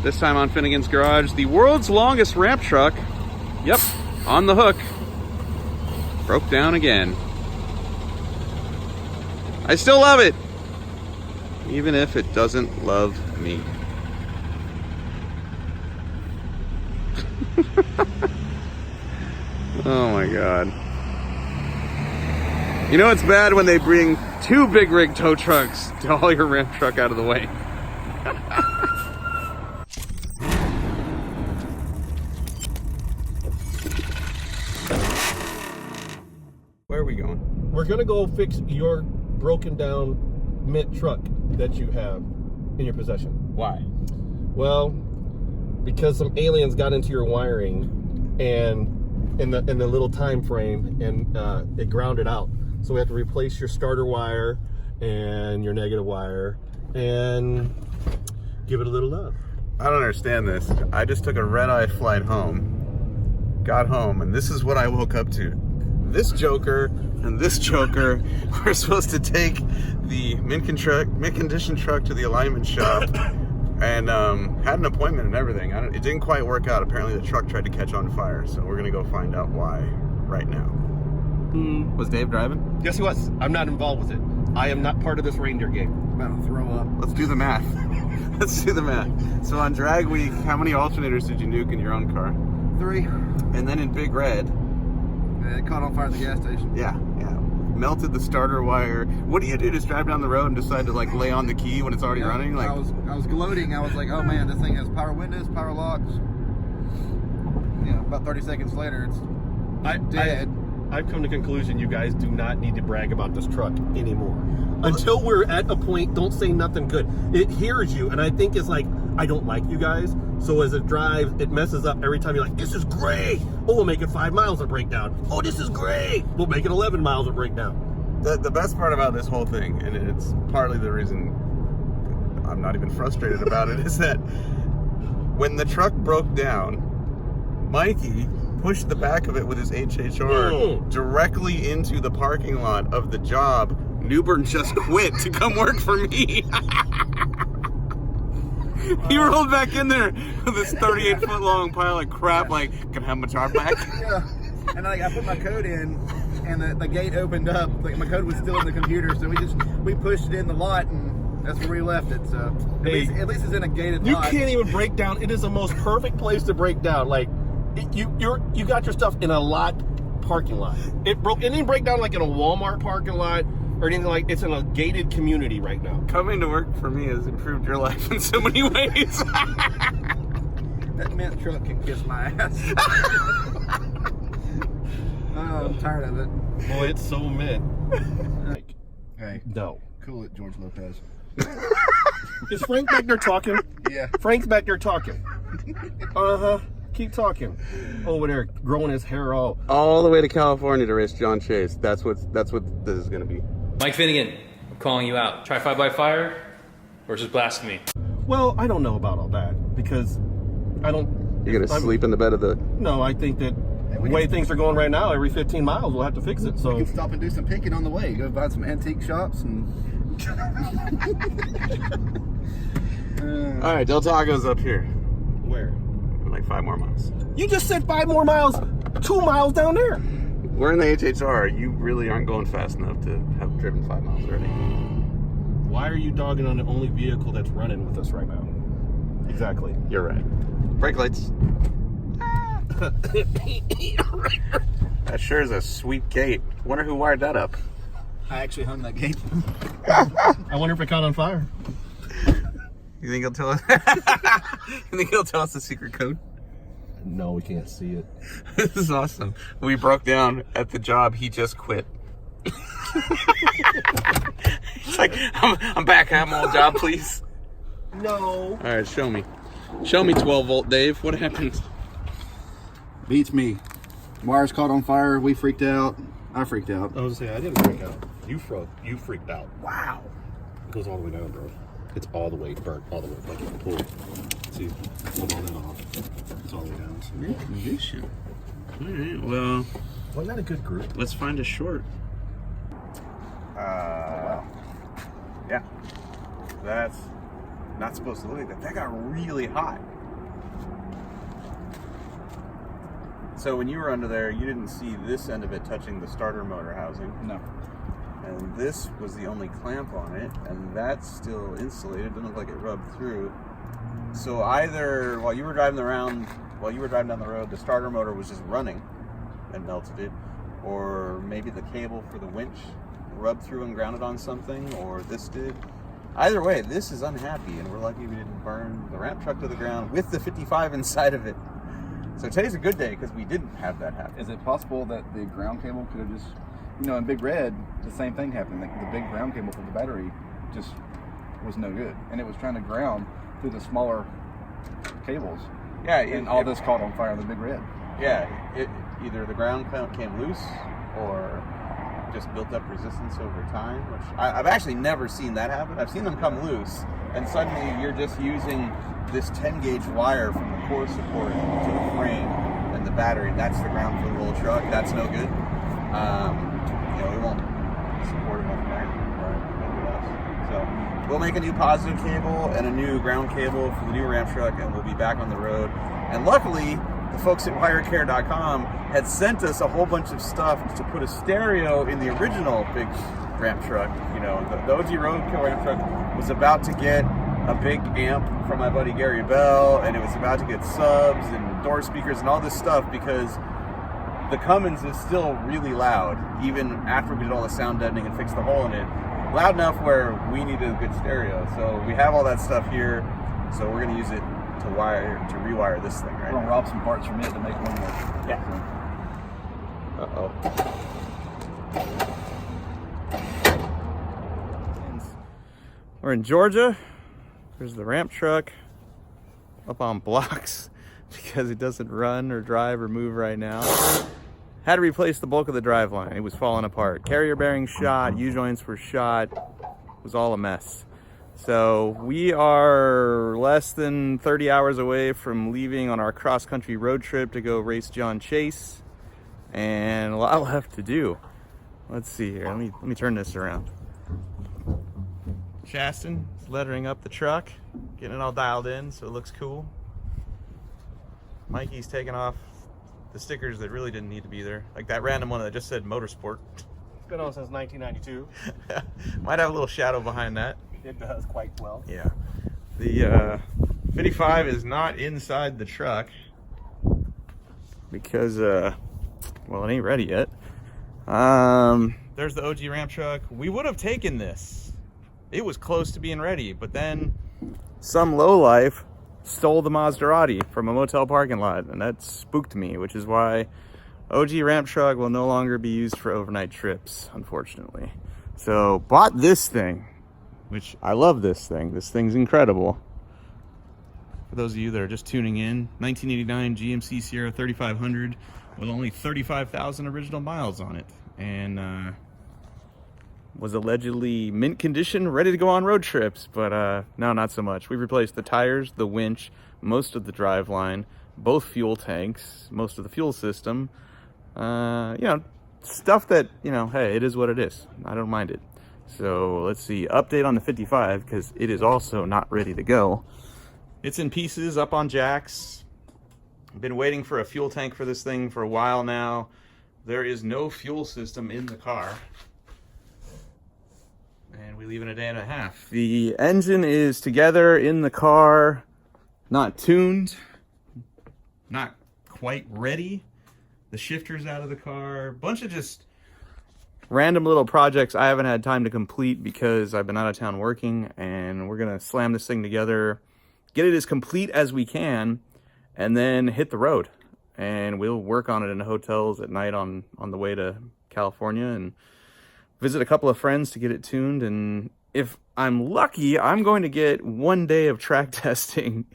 This time on Finnegan's Garage, the world's longest ramp truck, yep, on the hook, broke down again. I still love it, even if it doesn't love me. Oh my God. You know it's bad when they bring two big rig tow trucks to haul your ramp truck out of the way. Where are we going? We're gonna go fix your broken down mint truck that you have in your possession. Why? Well, because some aliens got into your wiring and in the little time frame, and it grounded out. So we have to replace your starter wire and your negative wire and give it a little love. I don't understand this. I just took a red-eye flight home, got home, and this is what I woke up to. This joker and this joker were supposed to take the mint condition truck to the alignment shop and had an appointment and everything. It didn't quite work out. Apparently the truck tried to catch on fire, so we're gonna go find out why right now. Was Dave driving? Yes, he was. I'm not involved with it. I am not part of this reindeer game. I'm about to throw up. Let's do the math. Let's do the math. So on drag week, how many alternators did you nuke in your own car? 3. And then in Big Red, It caught on fire at the gas station. yeah. Melted the starter wire. What do you do? Just drive down the road and decide to like lay on the key when it's already running? Like I was gloating. I was like, oh man, this thing has power windows, power locks. Yeah, about 30 seconds later, it's dead. I've come to the conclusion you guys do not need to brag about this truck anymore. Until we're at a point, don't say nothing good. It hears you, and I think it's like, I don't like you guys. So as it drives, it messes up every time you're like, this is great. Oh, we'll make it 5 miles of breakdown. Oh, this is great. We'll make it 11 miles of breakdown. the best part about this whole thing, and it's partly the reason I'm not even frustrated about it, is that when the truck broke down, Mikey pushed the back of it with his HHR directly into the parking lot of the job Newbern just quit to come work for me. He rolled back in there with this 38-foot long pile of crap, like, can I have my car back? Yeah. And like, I put my code in, and the gate opened up. Like, my code was still in the computer, so we pushed it in the lot, and that's where we left it. So at least it's in a gated You lot. can't even break down. It is the most perfect place to break down. Like, you got your stuff in a lot parking lot. It didn't break down like in a Walmart parking lot or anything. Like, it's in a gated community right now. Coming to work for me has improved your life in so many ways. That mint truck can kiss my ass. Oh, I'm tired of it. Boy, it's so mint. Like, Hey, no. cool it, George Lopez. Is Frank back there talking? Yeah. Frank's back there talking. Uh-huh. Keep talking. Over there, growing his hair all All the way to California to race Jon Chase. That's what this is gonna be. Mike Finnegan, I'm calling you out. Try by fire versus blasphemy. Well, I don't know about all that because I don't. You're gonna sleep in the bed of the... No, I think that the way things are going right now, every 15 miles we'll have to fix it. We So can stop and do some picking on the way. Go buy some antique shops and. All right, Del Taco's up here. where? Like 5 more miles. You just said 5 more miles. 2 miles down there. We're in the HHR. You really aren't going fast enough to have driven 5 miles already. Why are you dogging on the only vehicle that's running with us right now? Exactly. You're right. Brake lights. That sure is a sweet gate. Wonder who wired that up. I actually hung that gate. I wonder if it caught on fire. You think he'll tell us? You think he'll tell us the secret code? No, we can't see it. This is awesome. We broke down at the job. He just quit. He's like, I'm back. I have my old job, please. No. All right, show me. Show me 12 volt, Dave. What happened? Beats me. Wires caught on fire. We freaked out. I freaked out. I was gonna say I didn't freak out. You freaked out. Wow. It goes all the way down, bro. It's all the way burnt, all the way. Like you pull. See, pull all that off. It's all the way down. So. Mint condition. All right. Well, Wasn't that a good group? let's find a short. Yeah. That's not supposed to look like that. That got really hot. So when you were under there, you didn't see this end of it touching the starter motor housing. No. And this was the only clamp on it, and that's still insulated. It didn't look like it rubbed through. So either while you were driving down the road, the starter motor was just running and melted it, or maybe the cable for the winch rubbed through and grounded on something, or this did. Either way, this is unhappy, and we're lucky we didn't burn the ramp truck to the ground with the 55 inside of it. So today's a good day because we didn't have that happen. Is it possible that the ground cable could have just, in Big Red, the same thing happened. Like the big ground cable for the battery just was no good, and it was trying to ground through the smaller cables. Yeah, and all this caught on fire in the Big Red. Yeah, either the ground came loose or just built up resistance over time, which I've actually never seen that happen. I've seen them come loose, and suddenly you're just using this 10-gauge wire from the core support to the frame and the battery. That's the ground for the whole truck. That's no good. We won't support enough ground. So we'll make a new positive cable and a new ground cable for the new ramp truck, and we'll be back on the road. And luckily, the folks at wirecare.com had sent us a whole bunch of stuff to put a stereo in the original big ramp truck. The OG Roadkill ramp truck was about to get a big amp from my buddy Gary Bell, and it was about to get subs and door speakers and all this stuff because the Cummins is still really loud, even after we did all the sound deadening and fixed the hole in it. Loud enough where we needed a good stereo. So we have all that stuff here, so we're going to use it to rewire this thing, right? We're going to rob some parts from it to make one more. Yeah. Uh-oh. We're in Georgia. There's the ramp truck up on blocks because it doesn't run or drive or move right now. Had to replace the bulk of the driveline. It was falling apart. Carrier bearings shot, U-joints were shot. It was all a mess. So we are less than 30 hours away from leaving on our cross-country road trip to go race Jon Chase, and a lot left to do. Let's see here. Let me turn this around. Shaston is lettering up the truck, getting it all dialed in so it looks cool. Mikey's taking off the stickers that really didn't need to be there, like that random one that just said motorsport. It's been on since 1992. Might have a little shadow behind that. It does quite well. Yeah. The 55 is not inside the truck because, well, it ain't ready yet. There's the OG ramp truck. We would have taken this. It was close to being ready, but then some lowlife stole the Maserati from a motel parking lot, and that spooked me, which is why OG ramp truck will no longer be used for overnight trips, unfortunately. So bought this thing, which I love this thing. This thing's incredible. For those of you that are just tuning in, 1989 GMC Sierra 3500 with only 35,000 original miles on it, and was allegedly mint condition, ready to go on road trips, but no, not so much. We've replaced the tires, the winch, most of the driveline, both fuel tanks, most of the fuel system. Stuff that, hey, it is what it is. I don't mind it. So let's see, update on the 55, because it is also not ready to go. It's in pieces, up on jacks. I've been waiting for a fuel tank for this thing for a while now. There is no fuel system in the car. And we leave in a day and a half. The engine is together in the car, not tuned, not quite ready. The shifter's out of the car. Bunch of just random little projects I haven't had time to complete because I've been out of town working, and we're gonna slam this thing together, get it as complete as we can, and then hit the road. And we'll work on it in hotels at night on the way to California and visit a couple of friends to get it tuned. And if I'm lucky, I'm going to get 1 day of track testing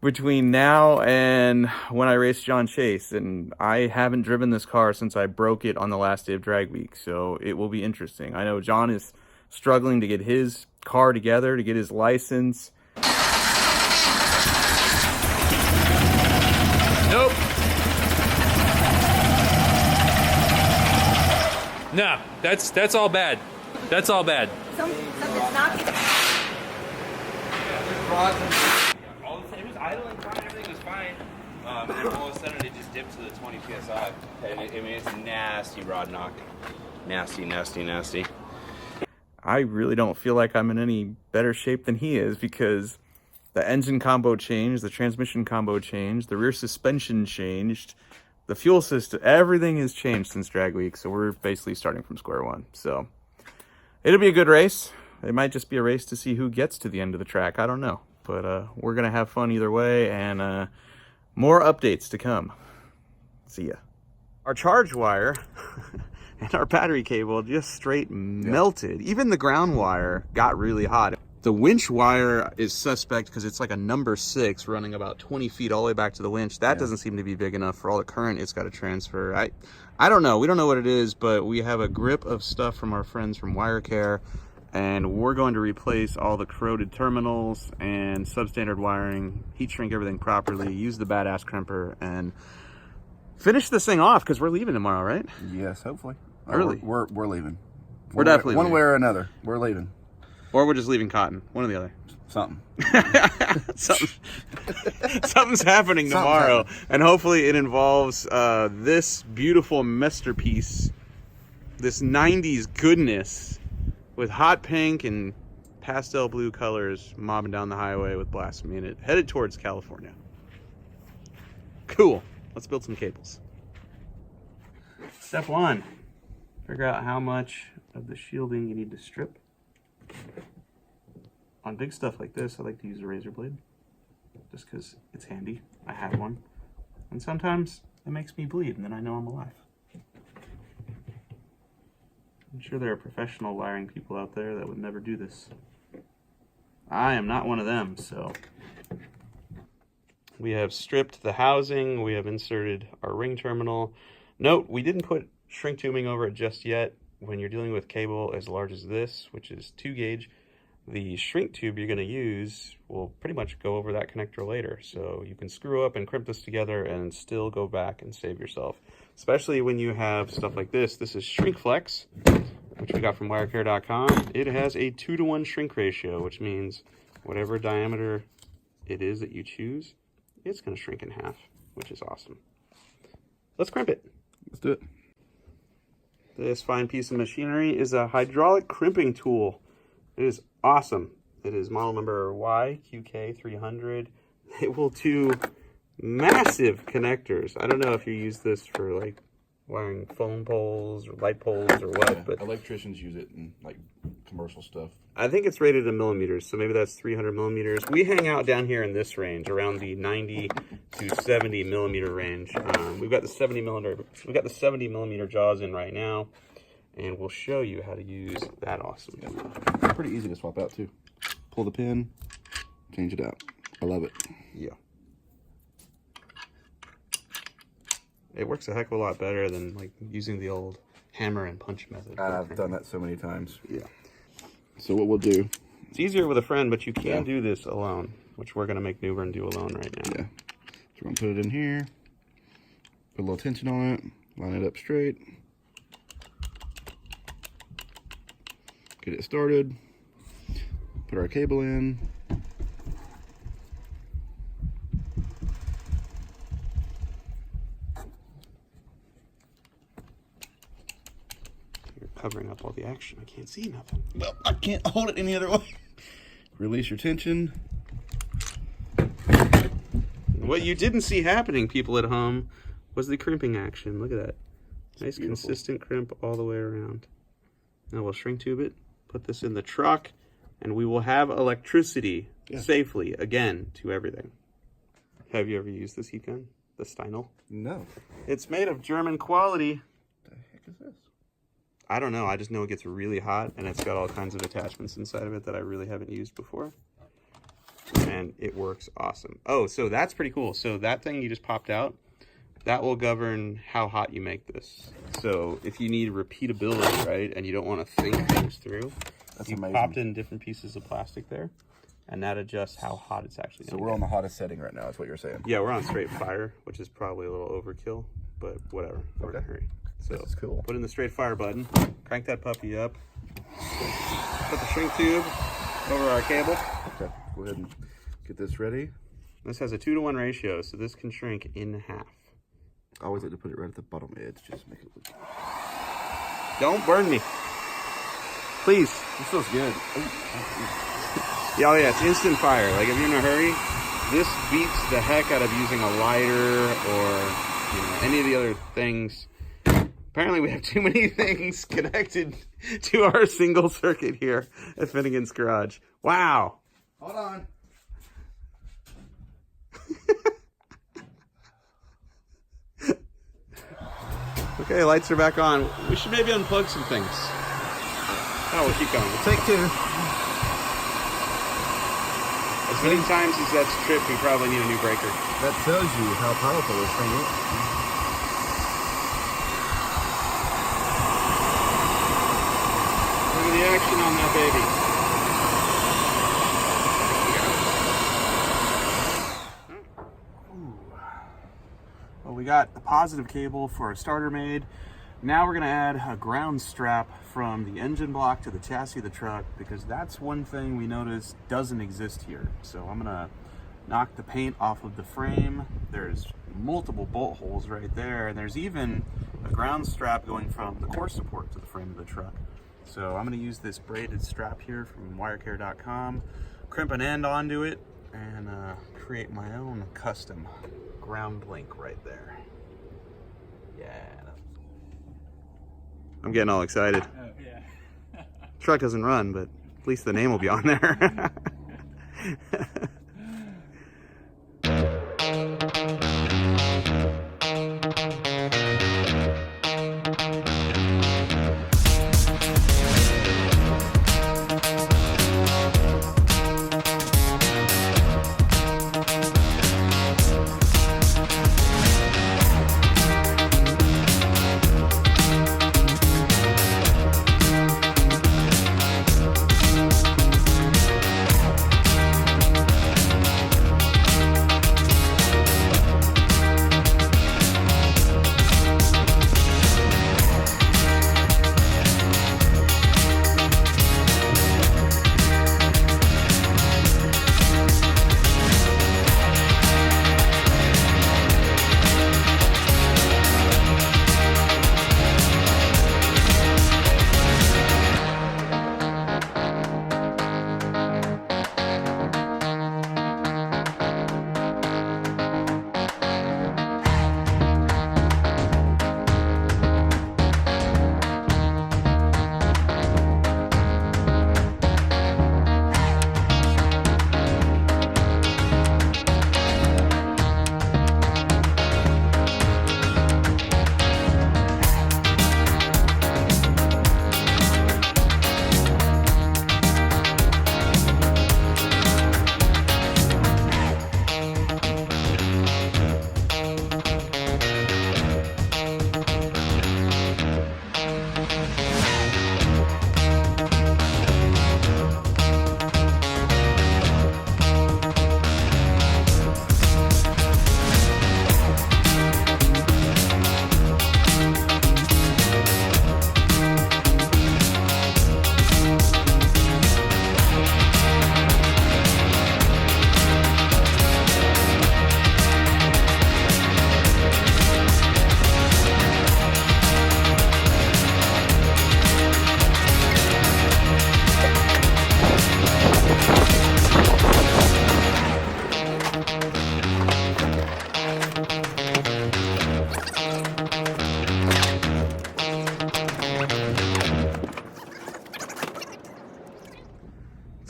between now and when I race Jon Chase. And I haven't driven this car since I broke it on the last day of drag week, so it will be interesting. I know Jon is struggling to get his car together, to get his license. Nope. No, that's all bad. That's all bad. Something's not. awesome. It was idling fine, everything was fine. And all of a sudden it just dipped to the 20 psi. And it's nasty rod knock. Nasty, nasty, nasty. I really don't feel like I'm in any better shape than he is, because the engine combo changed, the transmission combo changed, the rear suspension changed, the fuel system, everything has changed since drag week. So we're basically starting from square one. So it'll be a good race. It might just be a race to see who gets to the end of the track. I don't know, but we're going to have fun either way, and more updates to come. See ya. Our charge wire and our battery cable just straight melted. Even the ground wire got really hot. The winch wire is suspect because it's like a number 6 running about 20 feet all the way back to the winch. That doesn't seem to be big enough for all the current it's got to transfer. I don't know. We don't know what it is, but we have a grip of stuff from our friends from Wire Care, and we're going to replace all the corroded terminals and substandard wiring, heat shrink everything properly, use the badass crimper, and finish this thing off because we're leaving tomorrow, right? Yes, hopefully. Early. We're leaving. We're definitely one leaving. way or another. We're leaving. Or we're just leaving Cotton. One or the other. Something. Something's happening tomorrow, and hopefully it involves this beautiful masterpiece, this 90s goodness with hot pink and pastel blue colors mobbing down the highway with Blasphemi in it, headed towards California. Cool. Let's build some cables. Step 1. Figure out how much of the shielding you need to strip. On big stuff like this, I like to use a razor blade, just because it's handy. I have one. And sometimes it makes me bleed, and then I know I'm alive. I'm sure there are professional wiring people out there that would never do this. I am not one of them, so. We have stripped the housing. We have inserted our ring terminal. Note, we didn't put shrink tubing over it just yet. When you're dealing with cable as large as this, which is 2 gauge, the shrink tube you're going to use will pretty much go over that connector later. So you can screw up and crimp this together and still go back and save yourself. Especially when you have stuff like this. This is Shrink Flex, which we got from wirecare.com. It has a 2-to-1 shrink ratio, which means whatever diameter it is that you choose, it's going to shrink in half, which is awesome. Let's crimp it. Let's do it. This fine piece of machinery is a hydraulic crimping tool. It is awesome. It is model number YQK300. It will do massive connectors. I don't know if you use this for like wiring phone poles or light poles or what, Yeah, but electricians use it in like commercial stuff. I think it's rated in millimeters, so maybe that's 300 millimeters. We hang out down here in this range, around the 90 to 70 millimeter range. We've got the 70 millimeter jaws in right now, and we'll show you how to use that awesome. It's pretty easy to swap out too. Pull the pin, change it out. I love it. Yeah. It works a heck of a lot better than like using the old hammer and punch method. I've done that so many times. Yeah. So what we'll do. It's easier with a friend, but you can do this alone, which we're going to make Newbern do alone right now. Yeah. So we're going to put it in here. Put a little tension on it. Line it up straight. Get it started. Put our cable in. Covering up all the action. I can't see nothing. Well, I can't hold it any other way. Release your tension. What you didn't see happening, people at home, was the crimping action. Look at that. Nice, consistent crimp all the way around. Now we'll shrink tube it, put this in the truck, and we will have electricity safely, again, to everything. Have you ever used this heat gun? The Steinel? No. It's made of German quality. What the heck is this? I don't know. I just know it gets really hot, and it's got all kinds of attachments inside of it that I really haven't used before. And it works awesome. Oh, so that's pretty cool. So that thing you just popped out, that will govern how hot you make this. So if you need repeatability, right, and you don't want to think things through, That's you amazing. popped in different pieces of plastic there, and that adjusts how hot it's actually So going to we're on the hottest setting right now, is what you're saying. Yeah, we're on straight fire, which is probably a little overkill, but whatever. We're in a hurry. So This is cool. put in the straight fire button, crank that puppy up, put the shrink tube over our cable. Okay, go ahead and Get this ready. This has a 2-to-1 ratio, so this can shrink in half. I always like to put it right at the bottom edge, just make it look. Don't burn me. Please. This feels good. Yeah, oh yeah, it's instant fire. Like if you're in a hurry, this beats the heck out of using a lighter or any of the other things. Apparently we have too many things connected to our single circuit here at Finnegan's garage. Wow. Hold on. Okay, lights are back on. We should maybe unplug some things. Oh, we'll keep going. We'll take 2. As many times as that's tripped, we probably need a new breaker. That tells you how powerful this thing is. Look at the action on that baby. Well, we got the positive cable for a starter made. Now we're gonna add a ground strap from the engine block to the chassis of the truck, because that's one thing we noticed doesn't exist here. So I'm gonna knock the paint off of the frame. There's multiple bolt holes right there, and there's even a ground strap going from the core support to the frame of the truck. So I'm gonna use this braided strap here from wirecare.com, crimp an end onto it, and create my own custom ground link right there. Yeah. I'm getting all excited. Oh, yeah. Truck doesn't run, but at least the name will be on there.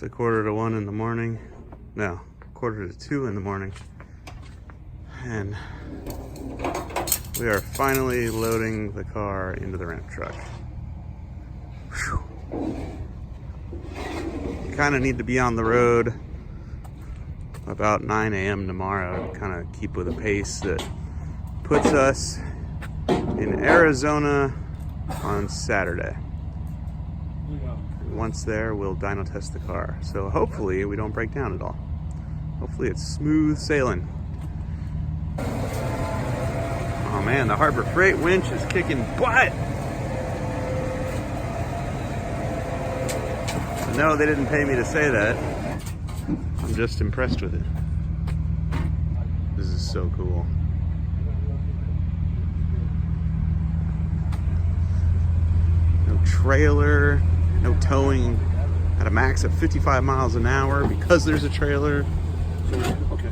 It's 1:45 in the morning. No, 1:45 in the morning. And we are finally loading the car into the ramp truck. Whew. You kind of need to be on the road about 9 a.m. tomorrow to kind of keep with a pace that puts us in Arizona on Saturday. Once there, we'll dyno test the car. So hopefully we don't break down at all. Hopefully it's smooth sailing. Oh man, the Harbor Freight winch is kicking butt. No, they didn't pay me to say that. I'm just impressed with it. This is so cool. No trailer, no towing at a max of 55 miles an hour because there's a trailer. Okay.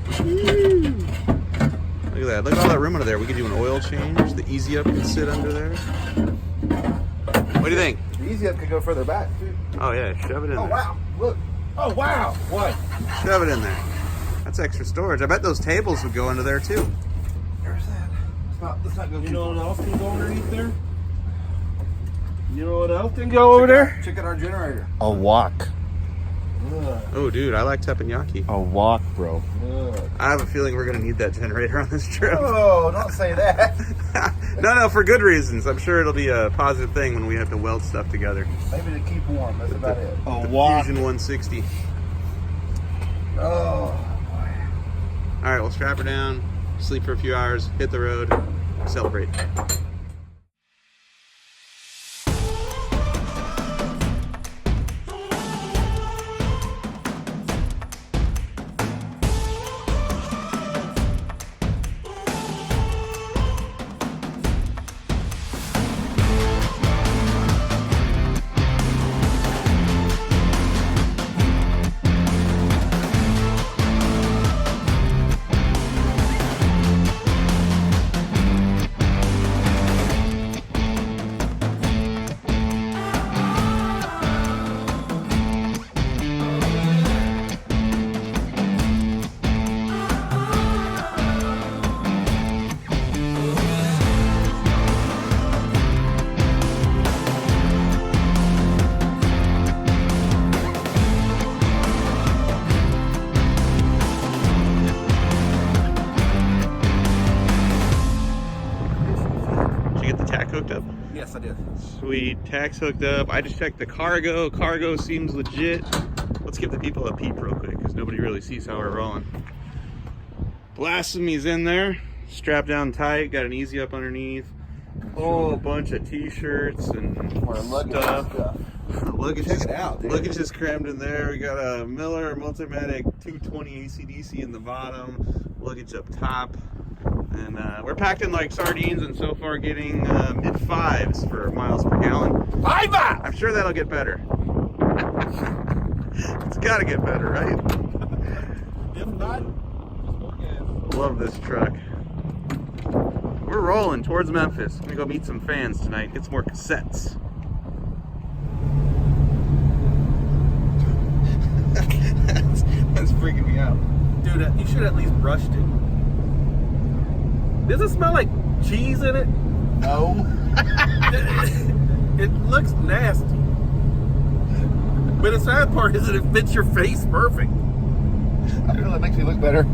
Look at that. Look at all that room under there. We could do an oil change. The Easy Up could sit under there. What do you think? The Easy Up could go further back, too. Oh, yeah. Shove it in Oh, there. wow. Look. Oh, wow. What? Shove it in there. That's extra storage. I bet those tables would go under there, too. There's that. Let's not go too You know what far. else can go underneath there? You know what else can go over there? Check out our generator. A walk. Oh, dude. I like teppanyaki. A walk, bro. I have a feeling we're going to need that generator on this trip. Oh, don't say that. No, for good reasons. I'm sure it'll be a positive thing when we have to weld stuff together. Maybe to keep warm. That's about it. A The walk. Fusion 160. Oh. All right, we'll strap her down, sleep for a few hours, hit the road, celebrate. Hooked up? Yes, I did. Sweet. Tax hooked up. I just checked the cargo. Cargo seems legit. Let's give the people a peep real quick because nobody really sees how we're rolling. Blasphemi's in there. Strapped down tight. Got an Easy Up underneath. Oh, a bunch of t-shirts and stuff. Luggage Check it out, dude. Luggage is crammed in there. We got a Miller Multimatic 220 ACDC in the bottom. Luggage up top. And we're packed in like sardines and so far getting mid-fives for miles per gallon. Fiver! I'm sure that'll get better. It's got to get better, right? If not, Love this truck. We're rolling towards Memphis. I'm gonna go meet some fans tonight. Get some more cassettes. that's freaking me out. dude, you should at least brushed it. Does it smell like cheese in it? No. It looks nasty. But the sad part is that it fits your face perfect. I feel that makes me look better.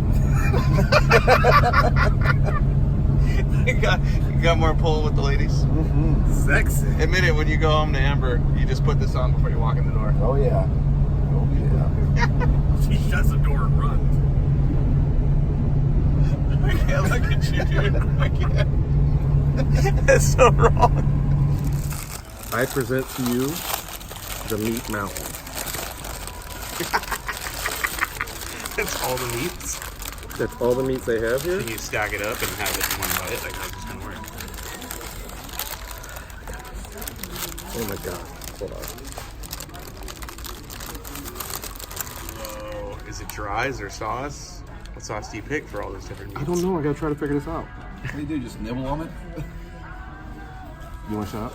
You got more pull with the ladies. Sexy. Admit it, when you go home to Amber, you just put this on before you walk in the door. Oh yeah. Oh yeah. She shuts the door and runs. I can't look at you, dude. I can't. That's so wrong. I present to you the meat mountain. That's all the meats. That's all the meats they have here? Can you stack it up and have it in one bite? Like, how's this gonna work? Oh my god. Hold on. Whoa. Is it dry? Is there sauce? What sauce do you pick for all those different meats? I don't know. I gotta try to figure this out. What do you do? Just nibble on it? You want a shot?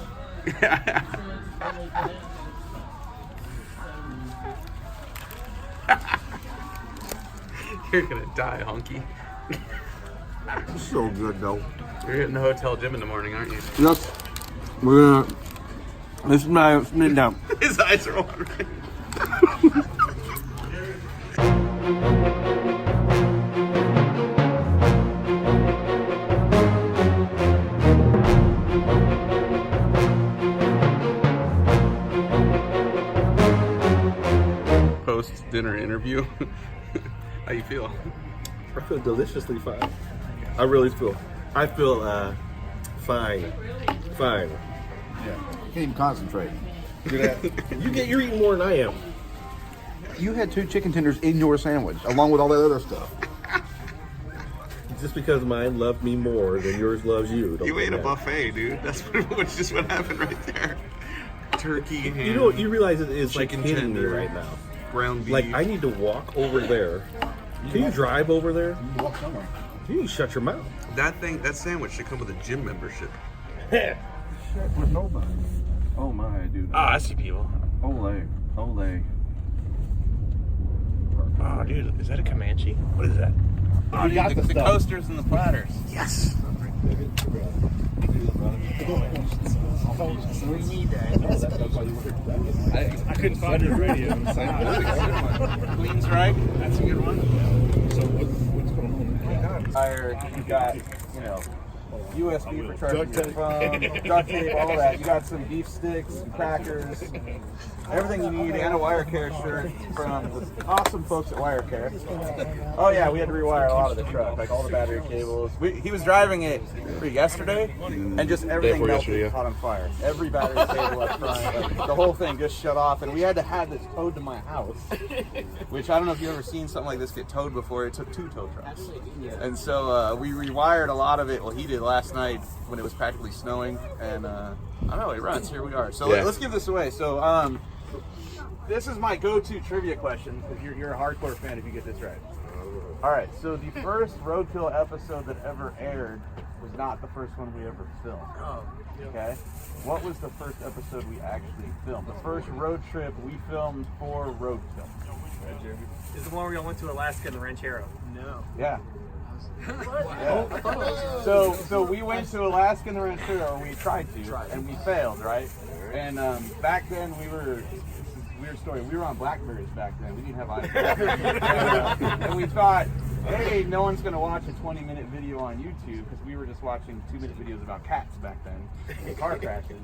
You're gonna die, honky. So good though. You're hitting the hotel gym in the morning, aren't you? Yes. We're gonna. This is my sit down. His eyes are watering. Post-dinner interview. How you feel? I feel deliciously fine. I really feel. I feel fine. Fine. Yeah. You can't even concentrate. You're eating more than I am. You had 2 chicken tenders in your sandwich, along with all that other stuff. Just because mine loved me more than yours loves you. Don't You ate a forget. buffet, dude. That's just what happened right there. Turkey, ham, You know, you realize it is like chicken hitting me tender, right now. ground beef. Like, I need to walk over there. Can you drive over there? You walk somewhere. You need to shut your mouth. that sandwich should come with a gym membership. Shit, with nobody. Oh my, dude. Ah, I see people. Ole. Oh, dude, is that a Comanche? What is that? Oh, you got the coasters and the platters. Yes. I couldn't find it radio. Queen's right. That's a good one. So what's going on? Tire, you got, you know, USB for charging your phone, duct tape, all that. You got some beef sticks, some crackers, everything you need, and a wire care shirt from the awesome folks at Wire Care. Oh yeah, we had to rewire a lot of the truck, like all the battery cables. He was driving it yesterday, and just everything melted, caught on fire. Every battery cable up front, like, the whole thing just shut off, and we had to have this towed to my house, which I don't know if you've ever seen something like this get towed before. It took 2 tow trucks. And so we rewired a lot of it. Well, he did last night when it was practically snowing, and I don't know, it runs. Here we are. So let's give this away. So this is my go-to trivia question, because you're a hardcore fan if you get this right. All right, so the first Roadkill episode that ever aired was not the first one we ever filmed. Okay? What was the first episode we actually filmed? The first road trip we filmed for Roadkill. Is the one where we went to Alaska in the Ranchero? No. Yeah. Yeah. So we went to Alaska in the Ranchero, or we tried to, and we failed, right? And back then we were, this is a weird story, we were on Blackberries back then. We didn't have iPhones. And we thought, hey, no one's going to watch a 20-minute video on YouTube, because we were just watching 2-minute videos about cats back then, and car crashes.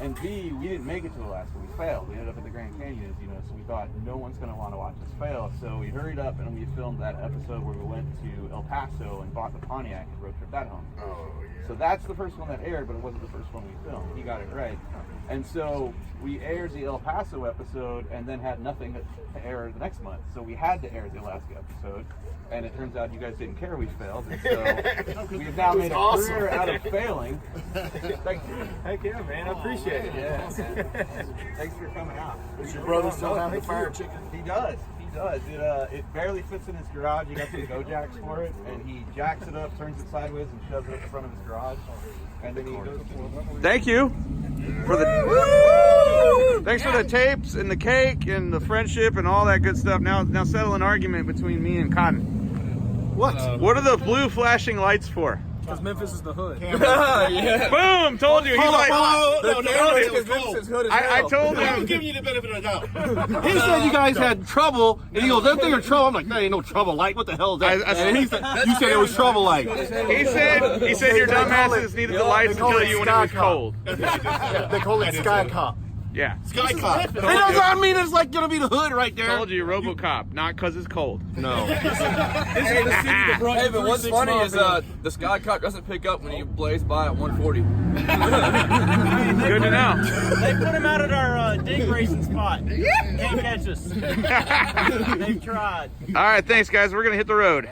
And B, we didn't make it to Alaska. We failed. We ended up at the Grand Canyon, you know, so we thought no one's going to want to watch us fail. So we hurried up and we filmed that episode where we went to El Paso and bought the Pontiac and road trip that home. Oh, yeah. So that's the first one that aired, but it wasn't the first one we filmed. He got it right. And so we aired the El Paso episode and then had nothing to air the next month. So we had to air the Alaska episode. And it turns out you guys didn't care we failed. And so we've now made a career out of failing. Thank you. Heck yeah, man. I appreciate it. Yeah. Thanks for coming out. Does your brother still have the fire chicken? He does. It barely fits in his garage. You got some go jacks for it, and he jacks it up, turns it sideways, and shoves it up in front of his garage. And then he goes to Thank you for the thanks for the tapes and the cake and the friendship and all that good stuff. Now settle an argument between me and Cotton. What are the blue flashing lights for? Because Memphis is the hood. Boom! Told you. He's like, I told I'm him. giving you the benefit of the doubt. He said you guys had trouble, and he goes, "That thing of trouble." I'm like, "That ain't no trouble light. What the hell is that?" And he said, "You said it was trouble light." He said your dumbasses needed the lights to kill you when it was cold. They call it Sky Cop. Yeah. Sky Cop. It doesn't mean it's like gonna be the hood right there. Told you, RoboCop, not because it's cold. No. Hey, but what's funny is the Sky Cop doesn't pick up when you blaze by at 140. Good to know. They put him out at our dig racing spot. Can't catch us. They've tried. All right, thanks guys. We're gonna hit the road.